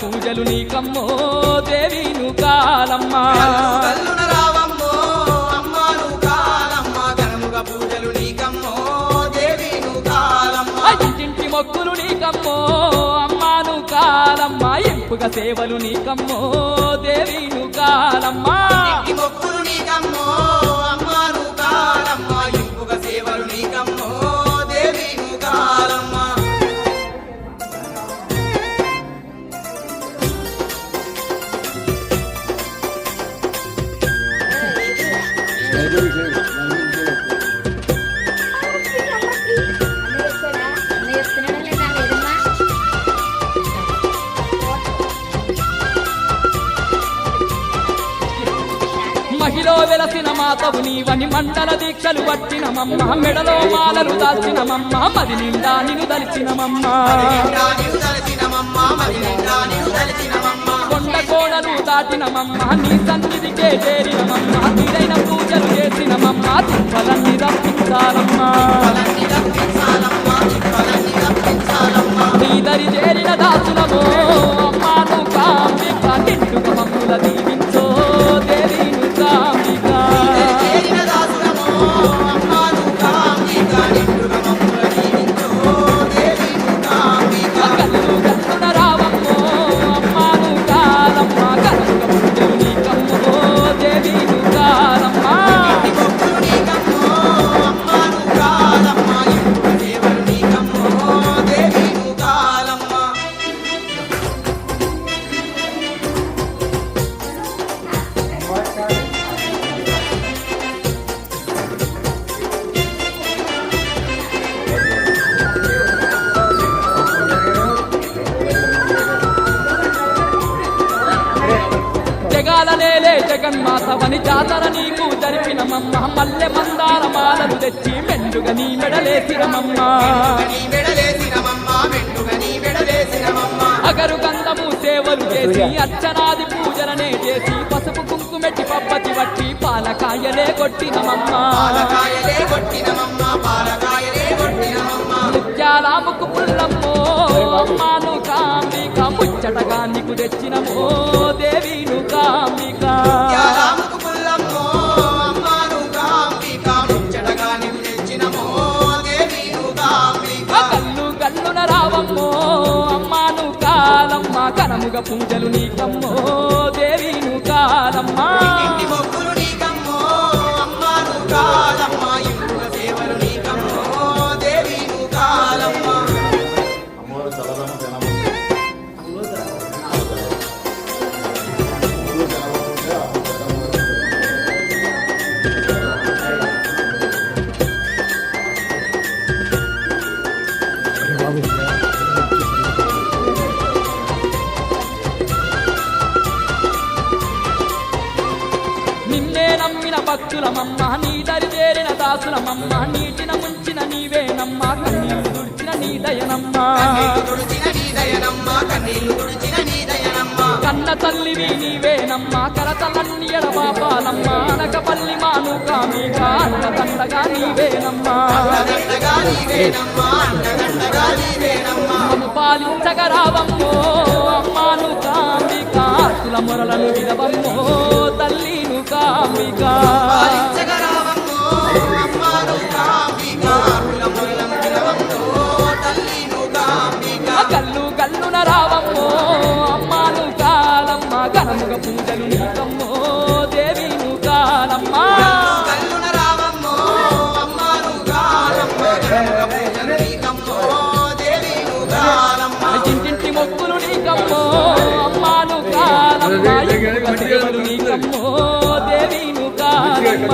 పూజలు నీకమ్మో దేవి నువ్వు కాలమ్మ ఇంటింటి మొక్కులు నీకమ్మో అమ్మా నువ్వు కాలమ్మ ఎంపుగా సేవలు నీకమ్మో దేవి నువ్వు కాలమ్మ మొక్కులు నీకమ్మో అమ్మా నువ్వు కాలమ్మ ఇంపుగా సేవలు నీకమ్మో దేవి నువ్వు కాలమ్మ మహిలో వెలసిన మాతవు నీవని మండల దీక్షలు పట్టినమమ్మ మెడలో మాలలు దాల్చినమమ్మ మది నిండా నిన్ను దలిచినమమ్మ కొండ కోడలు దాటినమమ్మ నీ సన్నిధికే చేరినమమ్మ నీరైన పూజలు చేసినమమ్మ తిప్పలన్నీ రప్పించాలమ్మా నీ దరి చేరిన దాసులమో అమ్మా నువ్వు కాంబిక నిండుగా మమ్ముల దీవించో దేవి జగాలనేలే జగన్మాతవని జాతర నీకు జరిపినమమ్మ మల్లె మందార మాలలు తెచ్చి మెండుగా నీ మెడలేసినమమ్మ అగరు గంధము సేవలు చేసి అర్చనాది పూజలనే చేసి పసుపు కుంకుమెట్టి పబ్బతి వట్టి పాలకాయలే కొట్టినమమ్మ ముత్యాలాముకు పుల్లమ్మో అమ్మాను కాంబిక ముచ్చటగా నీకు తెచ్చినమో దేవి నువ్వు కాంబిక కల్లు కల్లున రావమ్మో అమ్మాను కాలమ్మ కనముగా పూజలు నీకమ్మో దేవి నువ్వు కాలమ్మ నిన్నే నమ్మిన భక్తులమమ్మ నీ దరి చేరిన దాసులమమ్మ నీటిన ముంచిన నీవేనమ్మ కన్నీళ్లు తుడిచిన నీ దయనమ్మ కన్న తల్లివి నీవేనమ్మ కరతలన్ని ఎడబాపాలమ్మ అనకపల్లి మాను కామిక అన్న దండగా నీవేనమ్మా పాలించగా రావమ్మో అమ్మాను కామిక ఆస్తుల మొరలను వినవమ్మో తల్లిను కామిక కల్లు కల్లున రావమ్మో అమ్మాను కాలమ్మ ఘనముగా పూజలు నీకమ్మో దేవిను కాలమ్మ ఇంటింటి మొక్కులు నీకమ్మో అమ్మాను కాలమ్మ సేవలు నీకమ్మో దేవిను కాలమ్మ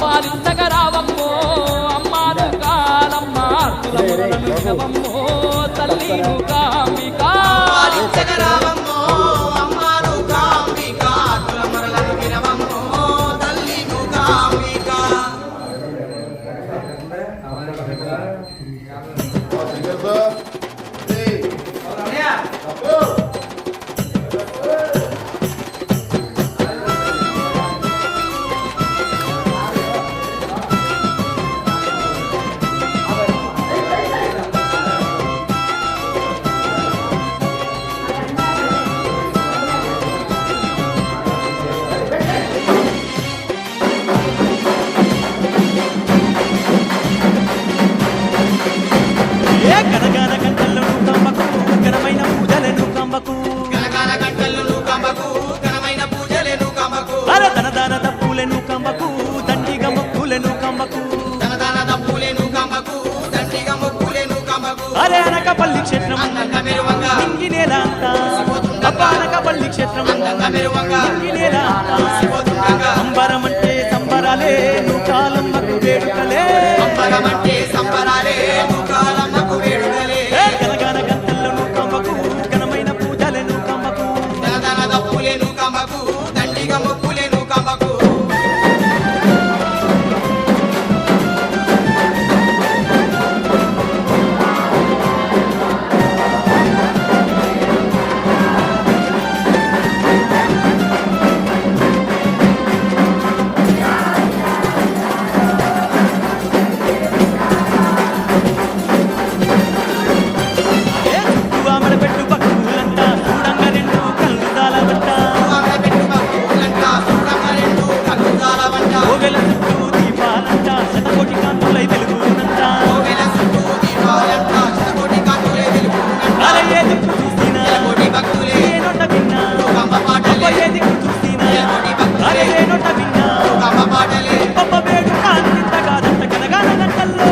పాలించగా రావమ్మో అమ్మాను కాలమ్మ వినవమ్మో తల్లిను కామిక కంబకు గనగాన గంటలు నూకంబకు ఘనమైన పూజలేను కంబకు అరే దనదాన దప్పులెను కంబకు దండిగా మొక్కులెను కంబకు ధనదాన దప్పులేను కంబకు దండిగా మొక్కులేను కంబకు అరే అనకపల్లి క్షేత్రం అందంగా మెరువంగా ఇంగి నేల అంతా అబ్బ అనకపల్లి క్షేత్రం అందంగా మెరువంగా ఇంగి నేల అంతా శివతుండగా అంబరం అంటే సంబరాలే నూకాలమ్మకు వేడుకలే అంబరమంటే సంబరాలే నూకాలమ్మకు వేడుకలే గనగాన గంటల్లో నూకంబకు ఘనమైన పూజలే నూకంబకు ధనదాన దప్పులేను కంబకు దండిగా మొక్కులేను కంబకు చుట్టూ ఆమెడ పెట్టు భక్తులంతా చూడంగా రెండు కళ్ళు తాళవంట ఆమె పెట్టు భక్తులంట చూడంగా రెండు కళ్ళుదాల వంట ఓవెల చుట్టూ దీపాలంట శతకోటి కాంతులై వెలుగునంట కోవెల చుట్టూ దీపాలంట శతకోటి కాంతులే వెలుగునంట అరే ఏ దిక్కు చూసినా కోటి భక్తులే ఏ నోట విన్నా కంబ పాటలే ఏ దిక్కు చూసినా అరే ఏ నోట విన్నా కంబ పాటలే గొప్ప వేడుక అంతింత కాదంట గనగాన గంటల్లో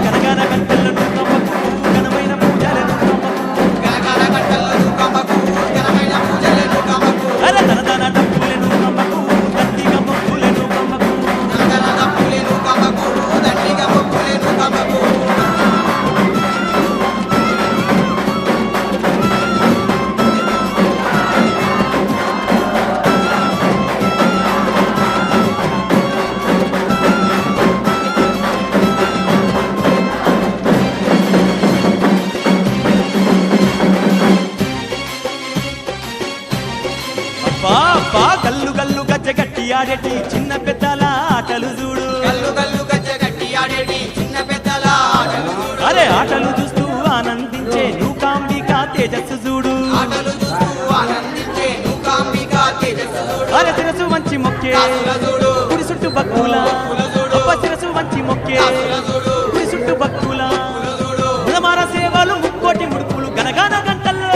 గనగాన గంటల్లో నూకంబకు ఘనమైన పూజలే నూకంబకు గనగాన గంటలు కంబకు ఘనమైన పూజలేను కంబకు అరే దనదన డప్పులే నూకంబకు దండిగా మొక్కులే నూకంబకు ధనదాన దప్పులేను కంబకు దండిగా మొక్కులేను కంబకు అబ్బా అబ్బా గల్లు గల్లు గజ్జ గట్టి ఆడేటి చిన్న పెద్దల ఆటలు చూడు గల్లు గల్లు గజ్జ గట్టి ఆడేటి చిన్న పెద్దల ఆటలు చూడు. అరే ఆటలు చూస్తూ ఆనందించే నూకాంబిక తేజస్సు చూడు ఆటలు చూస్తూ ఆనందించే నూకాంబిక తేజస్సు చూడు. అరే శిరసు వంచి మొక్కే కాసుల చూడు కుడి చుట్టూ భక్తుల అబ్బ శిరసు వంచి మొక్కే కాసుల చూడు కుడి చుట్టూ భక్తుల చూడు ఉదమార సేవలు ముక్కోటి ముడుపులు గనగాన గంటల్లో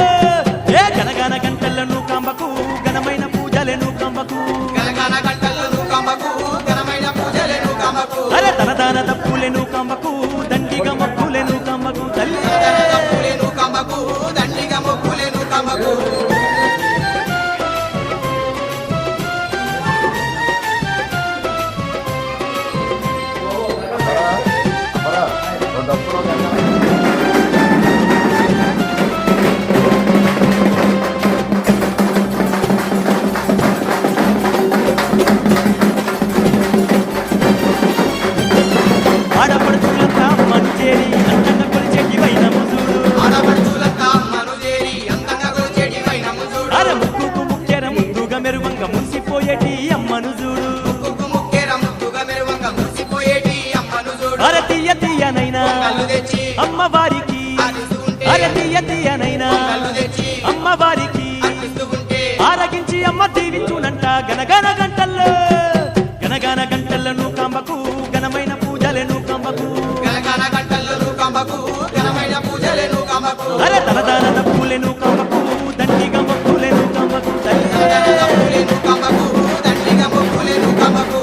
గనగాన గంటల్లో నూకాంబకు ఘనమైన పూజలే నూకాంబకు గనగాన గంటలు నూకంబకు ఘనమైన పూజలేను కంబకు అరే తనదాన దప్పులే నూకాంబకు దండిగా మొక్కులే నూకాంబకు తల్లి ధనదాన దప్పులేను కంబకు దండిగా మొక్కులేను కంబకు ఆడపడుతులంతా మంచేరి అంతంగా కొలిచేటి వైనము చూడు ఆడపడుచులంతా మనుజేరి అందంగా కొలిచేటి వైనము చూడు అరే ముక్కుకు ముక్కెర ముద్దుగా మెరువంగా మురిసిపోయేటి అమ్మను చూడు ముక్కుకు ముక్కేర ముద్దుగా మెరువంగా మురిసిపోయేటి అమ్మను చూడు అరే తీయ తీయనైనా కళ్ళు తెచ్చి అమ్మవారికి అరుస్తూ ఉంటే అరే తీయ తీయనైనా కళ్ళు తెచ్చి అమ్మవారికి అర్పిస్తూ ఉంటే ఆరగించి అమ్మ దీవించునంట గనగన గంటల్లో గనగన గంటల్లో నూకాంబకు ఘనమైన పూజలే నూకాంబకు గనగాన గంటల్లో నూకంబకు ఘనమైన పూజలేను కంబకు అరే తలదాన దప్పులే నూకాంబకు దండిగా మొక్కులే నూకాంబకు తల్లి ధనదాన దప్పులేను కంబకు దండిగా మొక్కులేను కంబకు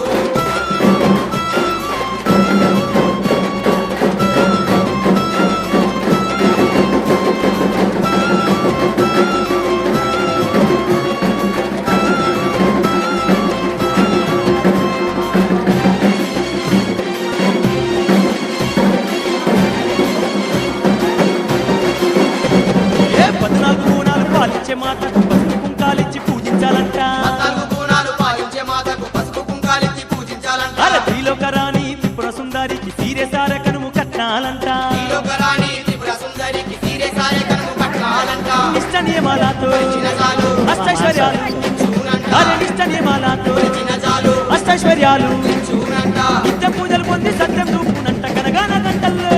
ఏ 14 గుణాలు పాలించే మాతకు పసుపు కుంకాలిచ్చి పూజించాలంట 14 గుణాలు పాలించే మాతకు పసుపు కుంకాలిచ్చి పూజించాలంట అరే త్రిలోకరాణి త్రిపుర సుందరికి సీరే సారకనుము కట్నాలంట త్రిలోకరాణి త్రిపుర సుందరికి తీరే సారే కనుము కట్టాలంట నిష్ట నియమాలతో చిన్నజాలు అష్టైశ్వర్యాలు చూనంట అరే నిష్ట నియమాలతో చిన్నజాలు అష్టైశ్వర్యాలు చూనంట నిత్య పూజలు పొంది సత్యం చూపునంట గనగాన గంటల్లో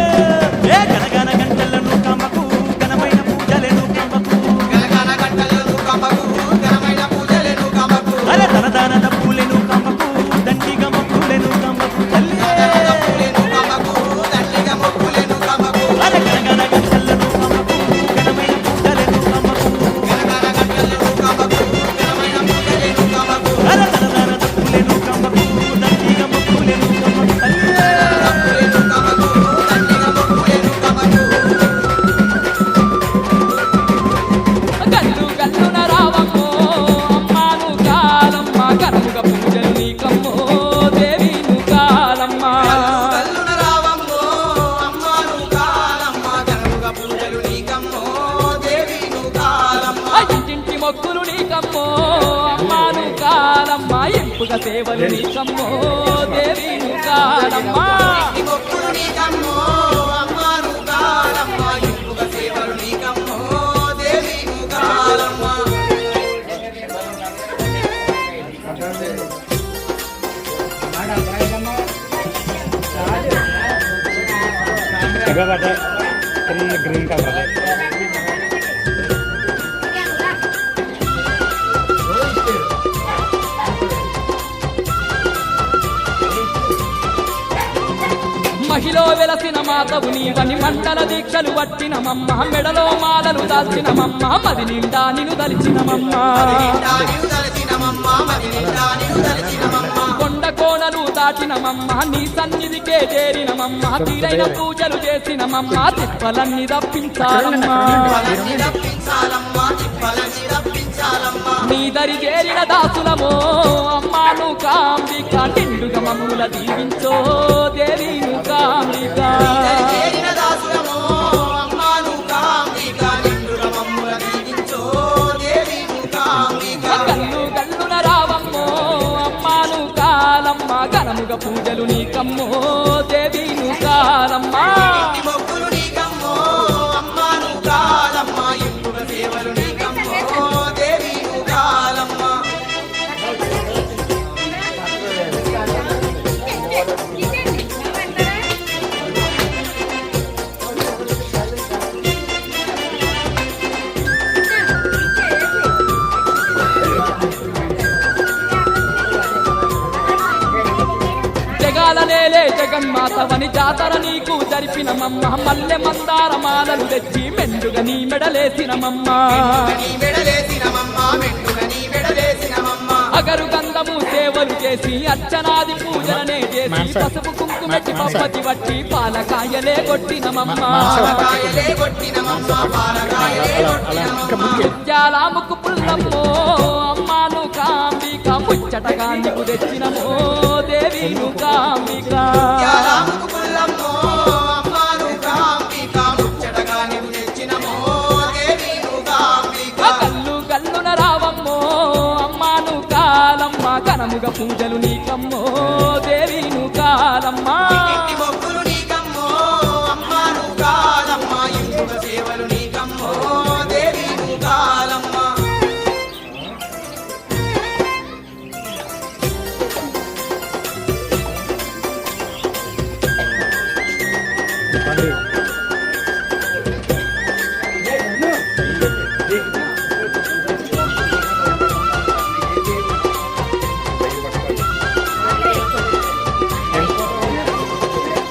గనగాన గంటల్లో నూకాంబకు ఘనమైన పూజలే నూకాంబకు గనగాన గంటల్లో నూకంబకు ఘనమైన పూజలేను కంబకు అరే తనదాన దప్పులే నూకాంబకు దండిగా మొక్కులే నూకాంబకు తల్లి ధనదాన దప్పులేను కంబకు దండిగా మొక్కులేను కంబకు అరే గనగాన గంటల్లో నూకాంబకు ఘనమైన పూజలే నూకాంబకు మొక్కులు నీకమ్మో అమ్మాను కాలమ్మ ఇంపుగ సేవలు నీకమ్మో దేవి కాలమ్మ ఈ మొక్కులు నీకమ్మో అమ్మాను కాలమ్మ ఇంపుగ సేవలు నీకమ్మో దేవి కాలమ్మ ग्रीन का మహిలో వెలసిన మాతవు నీవని మండల దీక్షలు పట్టిన మమ్మ మెడలో మాలలు దాల్చిన మమ్మ మది నిండా నిన్ను దలిచిన మమ్మ కొండ కోణలు దాటిన మమ్మ నీ సన్నిధికే చేరిన మమ్మ తీరైన పూజలు చేసిన మమ్మ తిప్పలన్నీ తప్పించాలమ్మా నీ దరి చేరిన దాసులమో అమ్మాను కాంబిక నిండుగా మమ్ముల దీవించో దేవి కాంబిక కల్లు కల్లున రావమ్మో అమ్మాను కాలమ్మ ఘనముగా పూజలు నీకమ్మో దేవి కాలమ్మ జగాలనేలే జగన్మాతవని జాతర నీకు జరిపిన మమ్మ మల్లె మందార మాలలు తెచ్చి మెండుగా నీ మెడలేసిన మమ్మ అగరు గంధము సేవలు చేసి అర్చనాది పూజలనే చేసి పసుపు కుంకుమెట్టి పప్పతి వట్టి పాలకాయలే కొట్టిన మమ్మ ముక్కు పుల్లమ్మో అమ్మాను కాంబిక ముచ్చటగా నీకు తెచ్చినమో దేవి కాంబిక కల్లు కల్లున రావమ్మో అమ్మాను కాలమ్మ ఘనముగా పూజలు నీకమ్మో దేవి కాలమ్మ సేవలు నీకమ్మో దేవి కాలమ్మ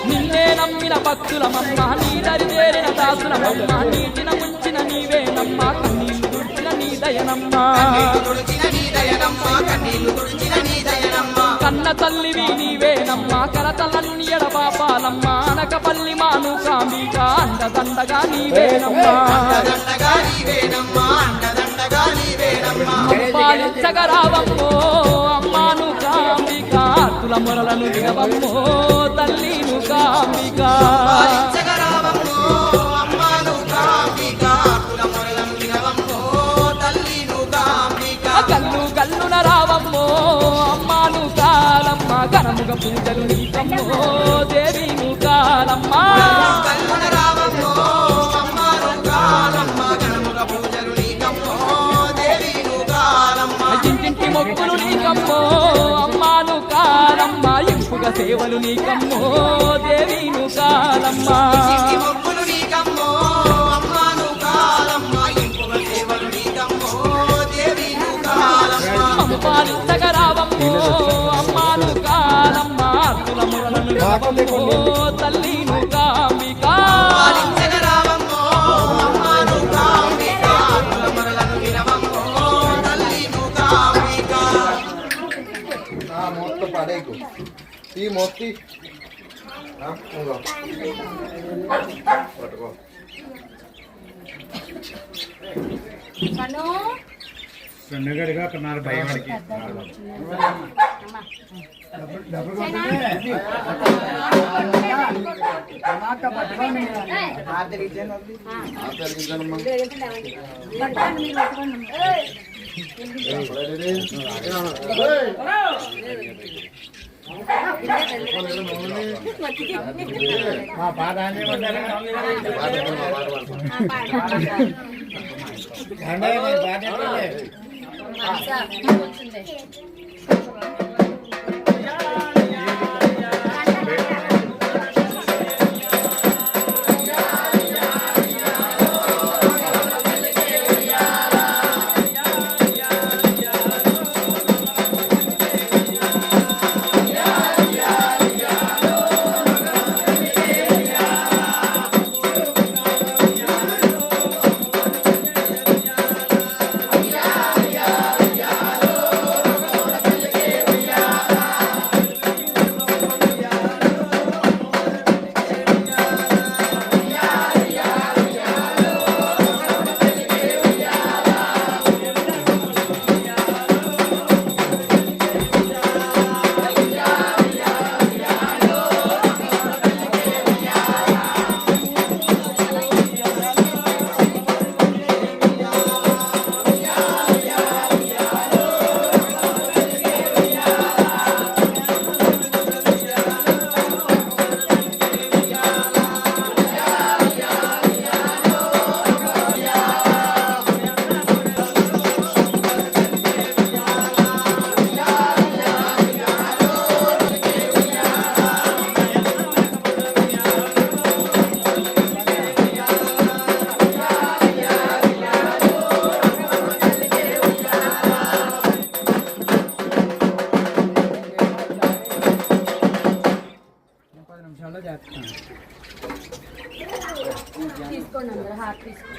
నిన్నే నమ్మిన భక్తుల మమ్మ నీ దరి చేరిన దాసుల మమ్మ నీటిన ముంచిన నీవేనమ్మ కన్నీళ్లు తుడిచిన నీ దయనమ్మ కన్న తల్లివి నీవేనమ్మ కరతలన్ని ఎడబాపాలమ్మ అనకపల్లి మాను కాంబిక అండదండగా నీవేనమ్మ పాలించగరావమ్మో అమ్మాను కాంబిక ఆర్తుల మొరలను వినవమ్మో తల్లిను కాంబిక కల్లు కల్లున రావమ్మో అమ్మాను కాలమ్మ ఘనముగా పూజలు నీకమ్మో దేవి కాలమ్మ ఇంటింటి మొక్కులు నీకమ్మో అమ్మాను కాలమ్మ ఇంపుగా సేవలు నీకమ్మో దేవి కాలమ్మ పాలించగరావమ్మో అమ్మాను కాలమ్మ ఆర్తుల మొరలను వినవమ్మో తల్లిను కాంబిక ఈ మొత్తి సన్నగడిగా ఒక 4 భయమడికి మా పాదాన్ని తీసుకోండి అందరూ హార్ట్ తీసుకోండి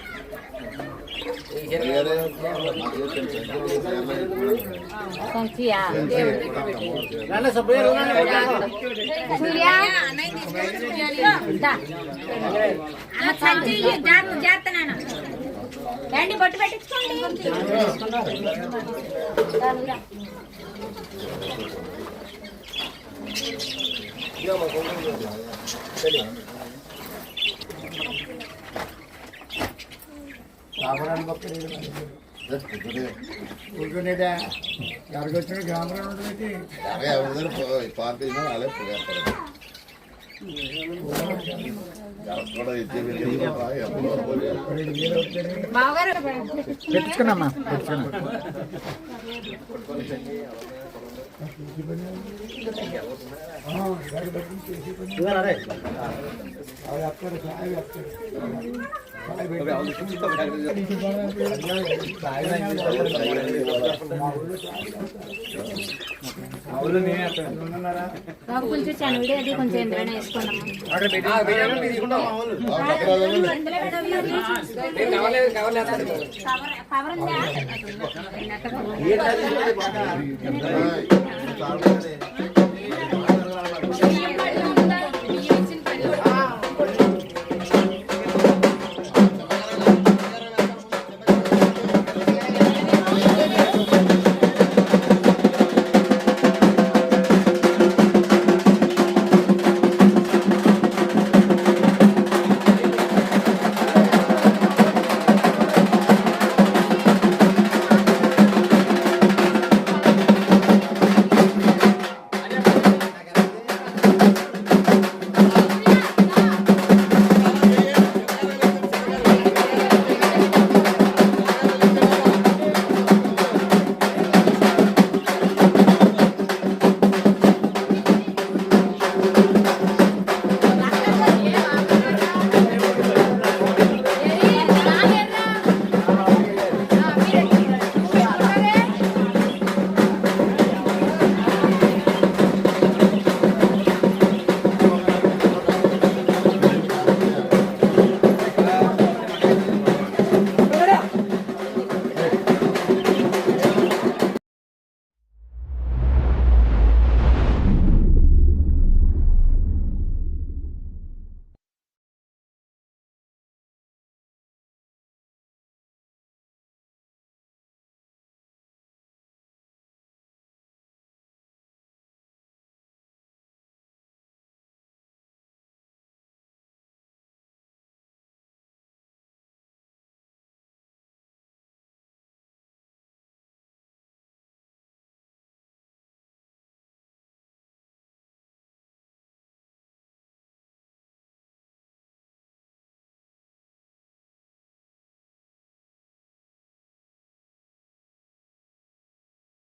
సంచియా చేస్తున్నాను రండి బొట్టు పెట్టించుకోండి ఊరుకునేదా ఎవరికి వచ్చిన గ్రామంలో ఉంటుంది పార్టీ అలాగే పెట్టుకున్నామ్మా పెట్టుకున్నా బాబు కొంచెం చనువుడి అది కొంచెం ఎందులోనే వేసుకున్నాము